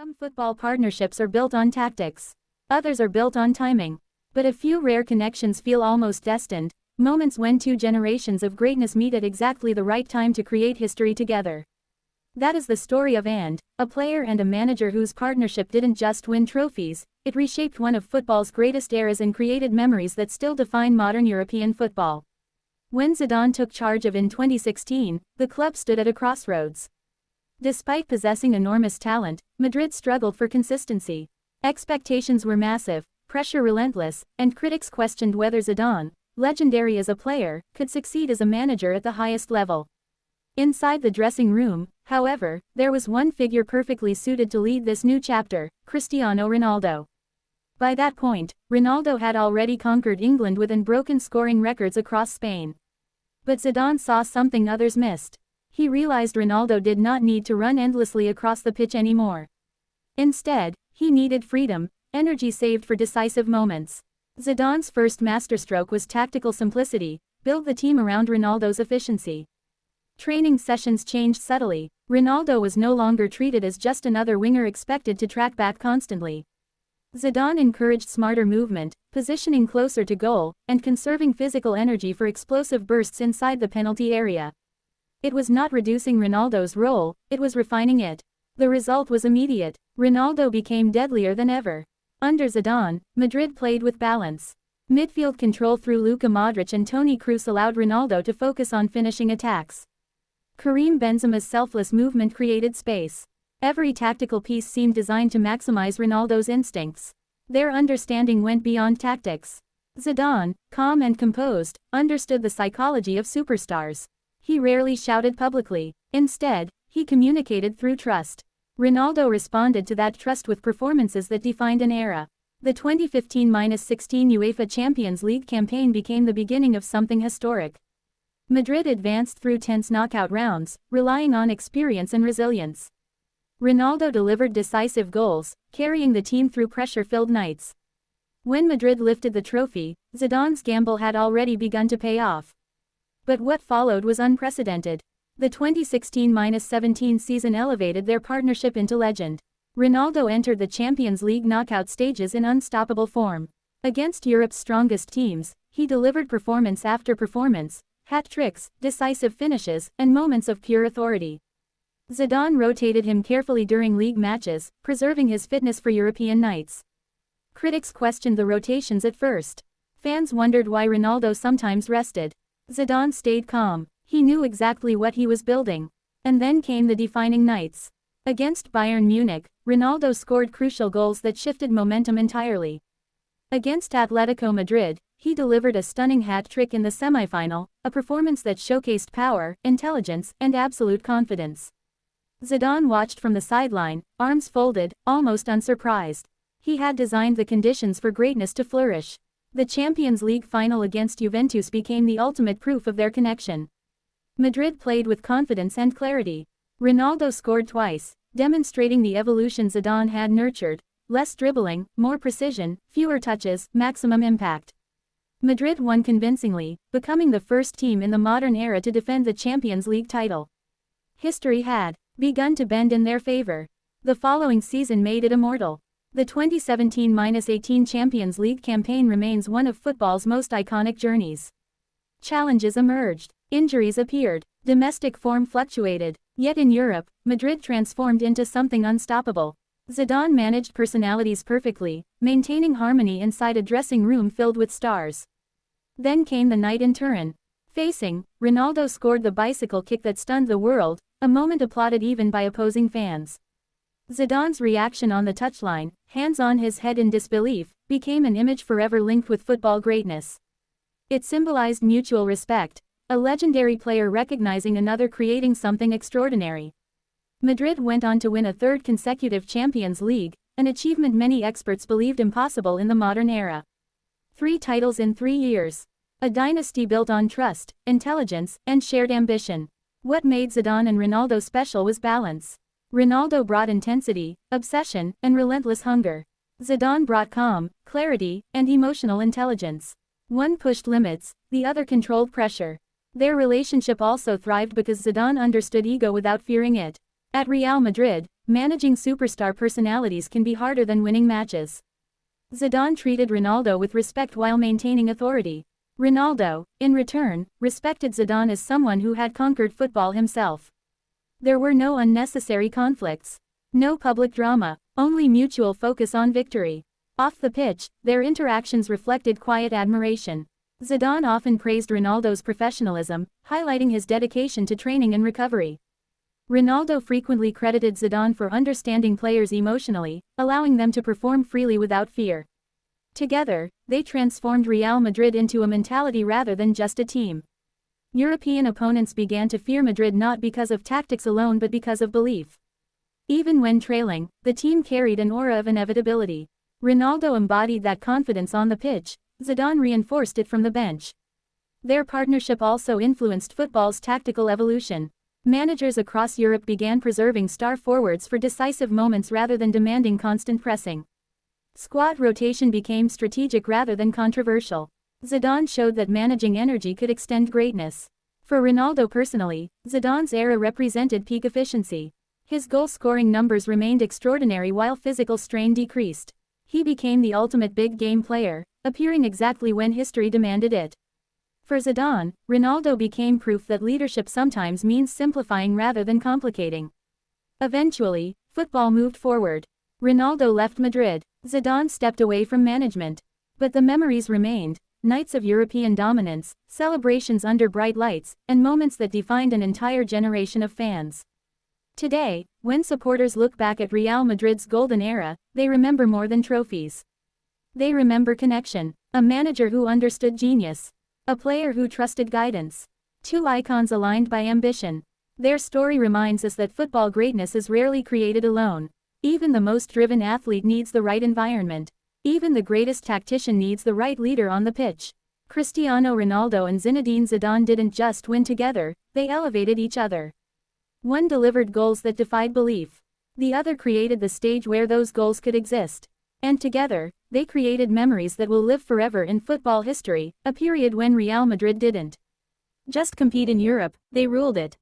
Some football partnerships are built on tactics. Others are built on timing. But a few rare connections feel almost destined, moments when two generations of greatness meet at exactly the right time to create history together. That is the story of a player and a manager whose partnership didn't just win trophies, it reshaped one of football's greatest eras and created memories that still define modern European football. When Zidane took charge in 2016, the club stood at a crossroads. Despite possessing enormous talent, Madrid struggled for consistency. Expectations were massive, pressure relentless, and critics questioned whether Zidane, legendary as a player, could succeed as a manager at the highest level. Inside the dressing room, however, there was one figure perfectly suited to lead this new chapter: Cristiano Ronaldo. By that point, Ronaldo had already conquered England with unbroken scoring records across Spain. But Zidane saw something others missed. He realized Ronaldo did not need to run endlessly across the pitch anymore. Instead, he needed freedom, energy saved for decisive moments. Zidane's first masterstroke was tactical simplicity: build the team around Ronaldo's efficiency. Training sessions changed subtly. Ronaldo was no longer treated as just another winger expected to track back constantly. Zidane encouraged smarter movement, positioning closer to goal, and conserving physical energy for explosive bursts inside the penalty area. It was not reducing Ronaldo's role, it was refining it. The result was immediate. Ronaldo became deadlier than ever. Under Zidane, Madrid played with balance. Midfield control through Luka Modric and Toni Kroos allowed Ronaldo to focus on finishing attacks. Karim Benzema's selfless movement created space. Every tactical piece seemed designed to maximize Ronaldo's instincts. Their understanding went beyond tactics. Zidane, calm and composed, understood the psychology of superstars. He rarely shouted publicly. Instead, he communicated through trust. Ronaldo responded to that trust with performances that defined an era. The 2015-16 UEFA Champions League campaign became the beginning of something historic. Madrid advanced through tense knockout rounds, relying on experience and resilience. Ronaldo delivered decisive goals, carrying the team through pressure-filled nights. When Madrid lifted the trophy, Zidane's gamble had already begun to pay off. But what followed was unprecedented. The 2016-17 season elevated their partnership into legend. Ronaldo entered the Champions League knockout stages in unstoppable form. Against Europe's strongest teams, he delivered performance after performance, hat-tricks, decisive finishes, and moments of pure authority. Zidane rotated him carefully during league matches, preserving his fitness for European nights. Critics questioned the rotations at first. Fans wondered why Ronaldo sometimes rested. Zidane stayed calm. He knew exactly what he was building. And then came the defining nights. Against Bayern Munich, Ronaldo scored crucial goals that shifted momentum entirely. Against Atletico Madrid, he delivered a stunning hat-trick in the semifinal, a performance that showcased power, intelligence, and absolute confidence. Zidane watched from the sideline, arms folded, almost unsurprised. He had designed the conditions for greatness to flourish. The Champions League final against Juventus became the ultimate proof of their connection. Madrid played with confidence and clarity. Ronaldo scored twice, demonstrating the evolution Zidane had nurtured: less dribbling, more precision, fewer touches, maximum impact. Madrid won convincingly, becoming the first team in the modern era to defend the Champions League title. History had begun to bend in their favor. The following season made it immortal. The 2017-18 Champions League campaign remains one of football's most iconic journeys. Challenges emerged, injuries appeared, domestic form fluctuated, yet in Europe, Madrid transformed into something unstoppable. Zidane managed personalities perfectly, maintaining harmony inside a dressing room filled with stars. Then came the night in Turin. Facing, Ronaldo scored the bicycle kick that stunned the world, a moment applauded even by opposing fans. Zidane's reaction on the touchline, hands on his head in disbelief, became an image forever linked with football greatness. It symbolized mutual respect, a legendary player recognizing another creating something extraordinary. Madrid went on to win a third consecutive Champions League, an achievement many experts believed impossible in the modern era. 3 titles in 3 years. A dynasty built on trust, intelligence, and shared ambition. What made Zidane and Ronaldo special was balance. Ronaldo brought intensity, obsession, and relentless hunger. Zidane brought calm, clarity, and emotional intelligence. One pushed limits, the other controlled pressure. Their relationship also thrived because Zidane understood ego without fearing it. At Real Madrid, managing superstar personalities can be harder than winning matches. Zidane treated Ronaldo with respect while maintaining authority. Ronaldo, in return, respected Zidane as someone who had conquered football himself. There were no unnecessary conflicts. No public drama, only mutual focus on victory. Off the pitch, their interactions reflected quiet admiration. Zidane often praised Ronaldo's professionalism, highlighting his dedication to training and recovery. Ronaldo frequently credited Zidane for understanding players emotionally, allowing them to perform freely without fear. Together, they transformed Real Madrid into a mentality rather than just a team. European opponents began to fear Madrid not because of tactics alone but because of belief. Even when trailing, the team carried an aura of inevitability. Ronaldo embodied that confidence on the pitch, Zidane reinforced it from the bench. Their partnership also influenced football's tactical evolution. Managers across Europe began preserving star forwards for decisive moments rather than demanding constant pressing. Squad rotation became strategic rather than controversial. Zidane showed that managing energy could extend greatness. For Ronaldo personally, Zidane's era represented peak efficiency. His goal-scoring numbers remained extraordinary while physical strain decreased. He became the ultimate big-game player, appearing exactly when history demanded it. For Zidane, Ronaldo became proof that leadership sometimes means simplifying rather than complicating. Eventually, football moved forward. Ronaldo left Madrid. Zidane stepped away from management. But the memories remained, nights of European dominance, celebrations under bright lights, and moments that defined an entire generation of fans. Today, when supporters look back at Real Madrid's golden era, they remember more than trophies. They remember connection, a manager who understood genius, a player who trusted guidance. Two icons aligned by ambition. Their story reminds us that football greatness is rarely created alone. Even the most driven athlete needs the right environment. Even the greatest tactician needs the right leader on the pitch. Cristiano Ronaldo and Zinedine Zidane didn't just win together, they elevated each other. One delivered goals that defied belief. The other created the stage where those goals could exist. And together, they created memories that will live forever in football history, a period when Real Madrid didn't just compete in Europe, they ruled it.